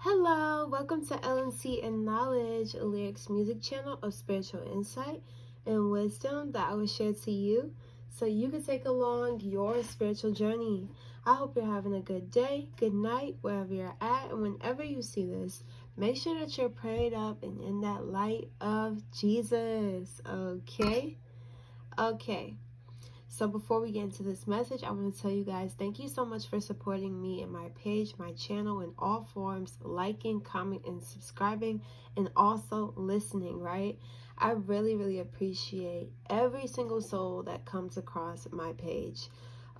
Hello, welcome to LNC and Knowledge, a lyrics music channel of spiritual insight and wisdom that I will share to you so you can take along your spiritual journey. I hope you're having a good day, good night, wherever you're at, and whenever you see this, make sure that you're prayed up and in that light of Jesus. Okay? Okay. So before we get into this message, I want to tell you guys, thank you so much for supporting me and my page, my channel in all forms, liking, comment, and subscribing, and also listening, right? I really appreciate every single soul that comes across my page.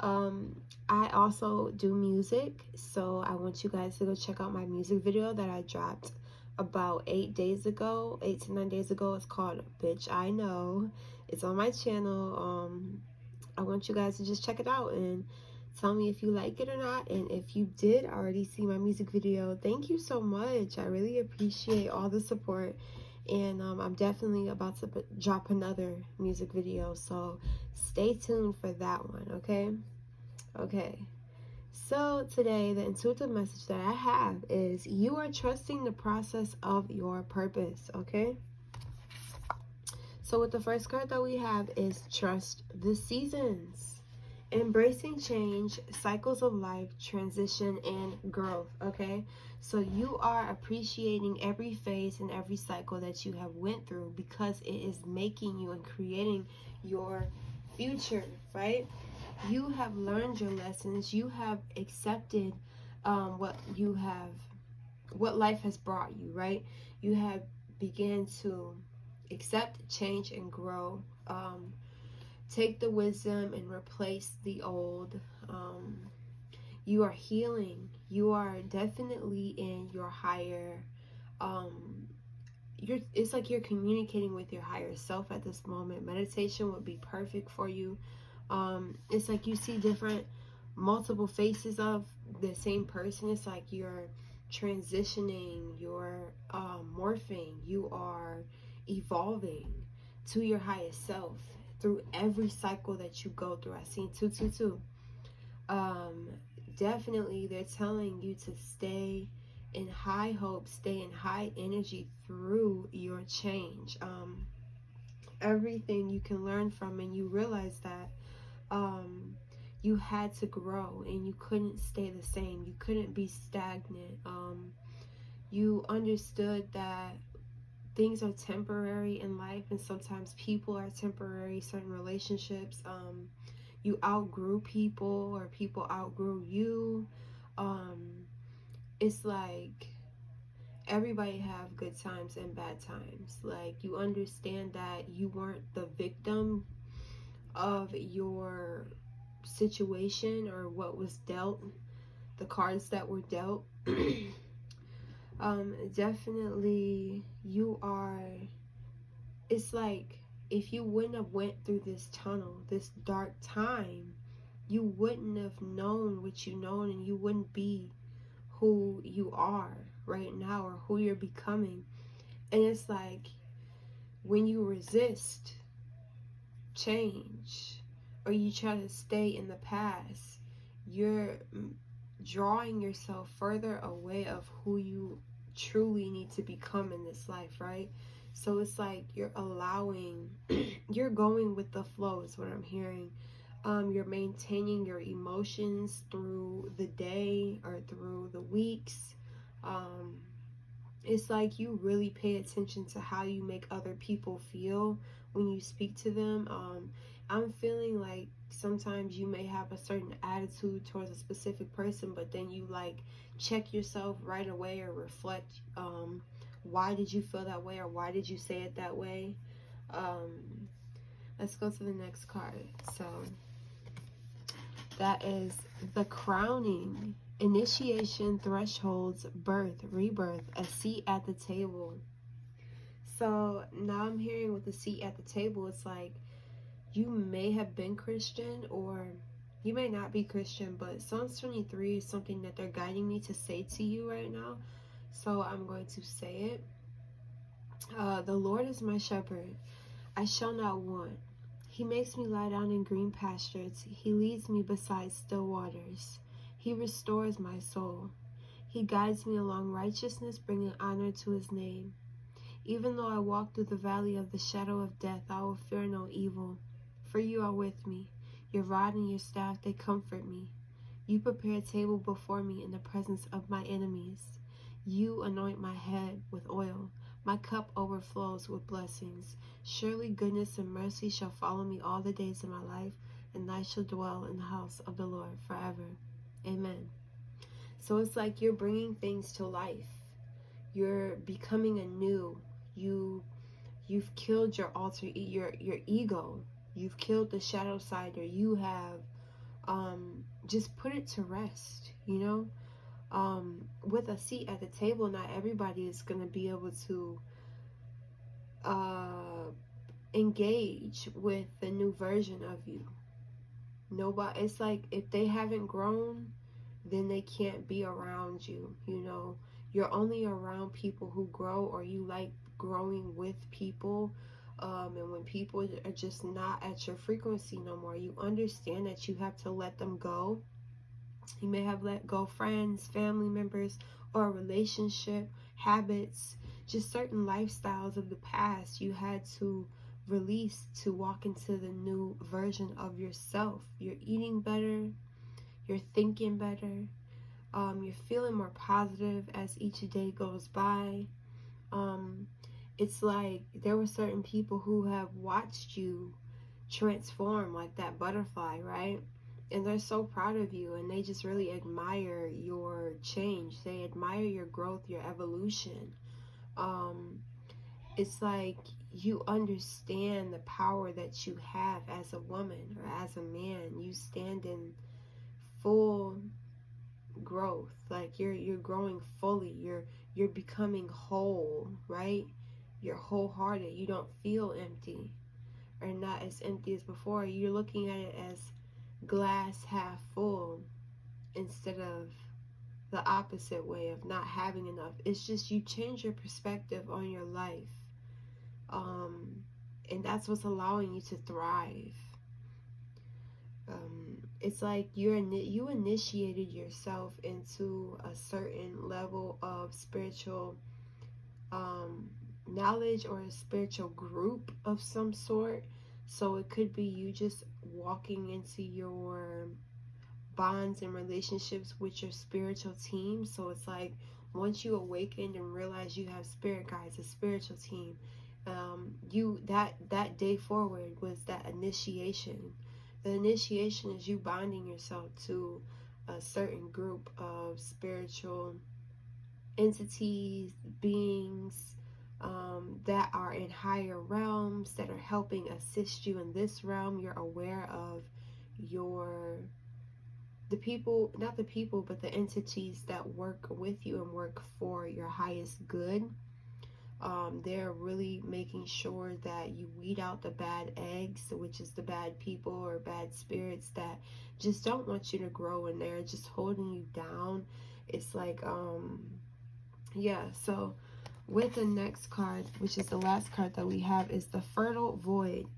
I also do music, so I want you guys to go check out my music video that I dropped about 8 to 9 days ago. It's called Bitch I Know. It's on my channel. I want you guys to just check it out and tell me if you like it or not. And if you did already see my music video, thank you so much. I really appreciate all the support. And I'm definitely about to drop another music video, so stay tuned for that one. Okay, so today the intuitive message that I have is you are trusting the process of your purpose. Okay, so with the first card that we have is trust the seasons. Embracing change, cycles of life, transition, and growth. Okay, so you are appreciating every phase and every cycle that you have went through because it is making you and creating your future, right? You have learned your lessons. You have accepted what life has brought you, right? You have began to accept, change, and grow. Take the wisdom and replace the old. You are healing. You are definitely in your higher. It's like you're communicating with your higher self at this moment. Meditation would be perfect for you. It's like you see multiple faces of the same person. It's like you're transitioning, you're morphing, you are evolving to your highest self through every cycle that you go through. I seen 222. Definitely they're telling you to stay in high hope, stay in high energy through your change. Everything you can learn from, and you realize that you had to grow and you couldn't stay the same. You couldn't be stagnant. You understood that things are temporary in life, and sometimes people are temporary, certain relationships. You outgrew people or people outgrew you. It's like everybody have good times and bad times. Like, you understand that you weren't the victim of your situation or what was dealt, the cards that were dealt. Definitely you are. It's like if you wouldn't have went through this tunnel, this dark time, you wouldn't have known what you know, and you wouldn't be who you are right now or who you're becoming. And it's like when you resist change or you try to stay in the past, you're drawing yourself further away of who you truly need to become in this life, right? So it's like you're allowing, you're going with the flow is what I'm hearing. You're maintaining your emotions through the day or through the weeks. It's like you really pay attention to how you make other people feel when you speak to them. I'm feeling like sometimes you may have a certain attitude towards a specific person, but then you like check yourself right away or reflect, why did you feel that way or why did you say it that way. Let's go to the next card. So that is the crowning, initiation, thresholds, birth, rebirth, a seat at the table. So now I'm hearing with the seat at the table, it's like you may have been Christian or you may not be Christian, but Psalms 23 is something that they're guiding me to say to you right now. So I'm going to say it. The Lord is my shepherd. I shall not want. He makes me lie down in green pastures. He leads me beside still waters. He restores my soul. He guides me along righteousness, bringing honor to his name. Even though I walk through the valley of the shadow of death, I will fear no evil. For you are with me. Your rod and your staff, they comfort me. You prepare a table before me in the presence of my enemies. You anoint my head with oil. My cup overflows with blessings. Surely goodness and mercy shall follow me all the days of my life, and I shall dwell in the house of the Lord forever. Amen. So it's like you're bringing things to life. You're becoming anew. You've killed your your ego. You've killed the shadow side, or you have just put it to rest, you know. With a seat at the table, not everybody is going to be able to engage with the new version of you. Nobody, it's like if they haven't grown, then they can't be around you, you know. You're only around people who grow, or you like growing with people. And when people are just not at your frequency no more, you understand that you have to let them go. You may have let go friends, family members, or a relationship, habits, just certain lifestyles of the past you had to release to walk into the new version of yourself. You're eating better, you're thinking better, you're feeling more positive as each day goes by. It's like there were certain people who have watched you transform like that butterfly, right? And they're so proud of you, and they just really admire your change. They admire your growth, your evolution. It's like you understand the power that you have as a woman or as a man. You stand in full growth, like you're growing fully. You're becoming whole, right? You're wholehearted. You don't feel empty, or not as empty as before. You're looking at it as glass half full instead of the opposite way of not having enough. It's just you change your perspective on your life, and that's what's allowing you to thrive. It's like you initiated yourself into a certain level of spiritual knowledge, or a spiritual group of some sort. So it could be you just walking into your bonds and relationships with your spiritual team. So it's like once you awakened and realized you have spirit guides, a spiritual team, you that day forward was that initiation. The initiation is you bonding yourself to a certain group of spiritual entities, beings, that are in higher realms, that are helping assist you in this realm. You're aware of the people, not the people, but the entities that work with you and work for your highest good. They're really making sure that you weed out the bad eggs, which is the bad people or bad spirits that just don't want you to grow, and they're just holding you down. It's like, yeah, so with the next card, which is the last card that we have, is the Fertile Void.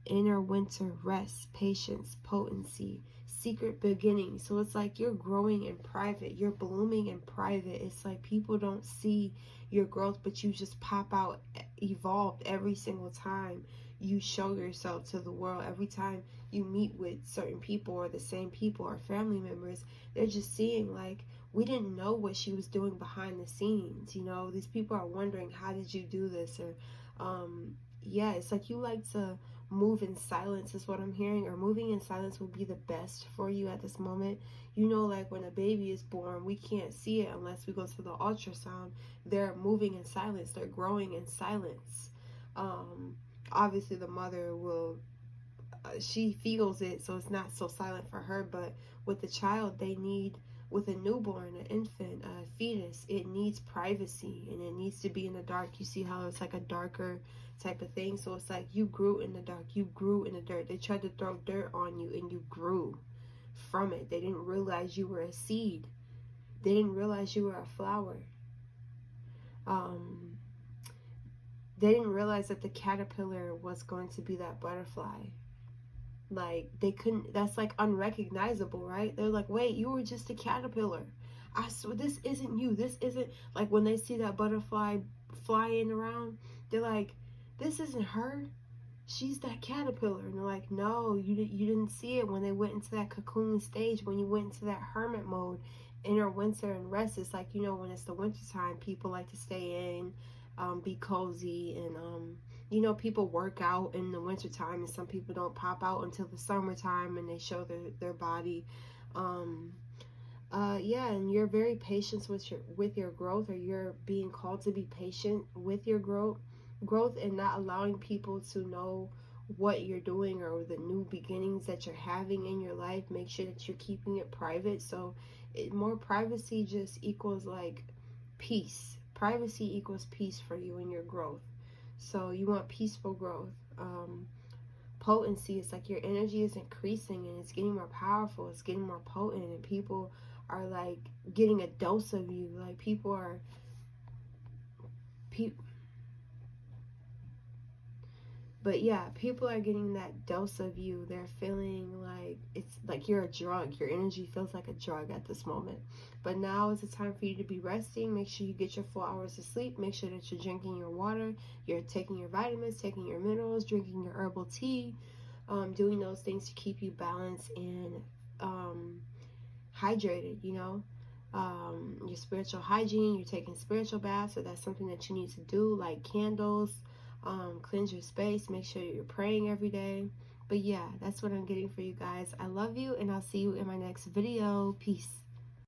Inner winter, rest, patience, potency, secret beginning. So it's like you're growing in private, you're blooming in private. It's like people don't see your growth, but you just pop out evolved every single time you show yourself to the world. Every time you meet with certain people, or the same people, or family members, they're just seeing like, we didn't know what she was doing behind the scenes. You know, these people are wondering, how did you do this? Or yeah, it's like you like to move in silence is what I'm hearing, or moving in silence will be the best for you at this moment. You know, like when a baby is born, we can't see it unless we go to the ultrasound. They're moving in silence, they're growing in silence. Obviously the mother will, she feels it, so it's not so silent for her. But with the child, they need, with a newborn, an infant, a fetus, it needs privacy, and it needs to be in the dark. You see how it's like a darker type of thing? So it's like you grew in the dark, you grew in the dirt. They tried to throw dirt on you, and you grew from it. They didn't realize you were a seed. They didn't realize you were a flower. They didn't realize that the caterpillar was going to be that butterfly. Like, they couldn't, that's like unrecognizable, right? They're like, wait, you were just a caterpillar. I swear, this isn't you. This isn't, like, when they see that butterfly flying around, they're like, this isn't her. She's that caterpillar. And they're like, no, you didn't see it when they went into that cocoon stage, when you went into that hermit mode, inner winter and rest. It's like, when it's the winter time, people like to stay in, be cozy, and people work out in the winter time, and some people don't pop out until the summertime and they show their body. Yeah, and you're very patient with your growth, or you're being called to be patient with your growth, and not allowing people to know what you're doing or the new beginnings that you're having in your life. Make sure that you're keeping it private. So more privacy just equals like peace. Privacy equals peace for you in your growth. So you want peaceful growth. Potency, it's like your energy is increasing and it's getting more powerful, it's getting more potent, and people are like getting a dose of you. Like people are but yeah, people are getting that dose of you. They're feeling like it's like you're a drug. Your energy feels like a drug at this moment. But now is the time for you to be resting. Make sure you get your 4 hours of sleep. Make sure that you're drinking your water, you're taking your vitamins, taking your minerals, drinking your herbal tea, doing those things to keep you balanced and hydrated, your spiritual hygiene, you're taking spiritual baths, so that's something that you need to do, like candles, cleanse your space, make sure you're praying every day. But yeah, that's what I'm getting for you guys. I love you, and I'll see you in my next video. Peace.